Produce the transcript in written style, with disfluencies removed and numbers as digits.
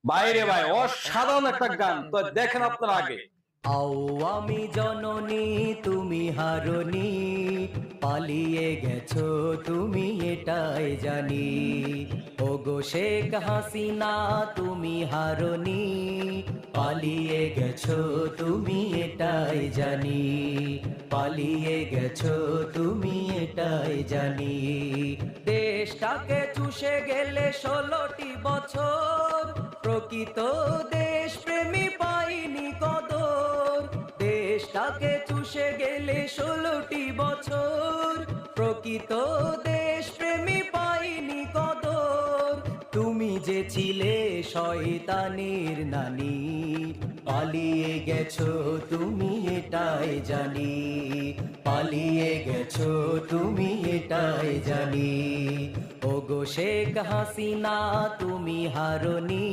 বাইরে ভাই অসাধারণ একটা গান, তো দেখেন আপনারা আগে। আওয়ামী জননী তুমি হারনি, পালিয়ে গেছো তুমি এটাই জানি। ওগো শেখ হাসিনা তুমি হারনি, পালিয়ে গেছো তুমি এটাই জানি। পালিয়ে গেছো তুমি এটাই জানি। দেশটাকে চুষে গেলে 16টি বছর, প্রকৃত দেশ প্রেমী পাইনি কদর। দেশটাকে চুষে গেলে 16টি বছর, প্রকৃত দেশ প্রেমী পাইনি কদর। তুমি যে ছিলে শয়তানের নানি, পালিয়ে গেছো তুমি এটাই জানি। পালিয়ে গেছো তুমি এটাই জানি। ওগো শেখ হাসিনা তুমি হারনি।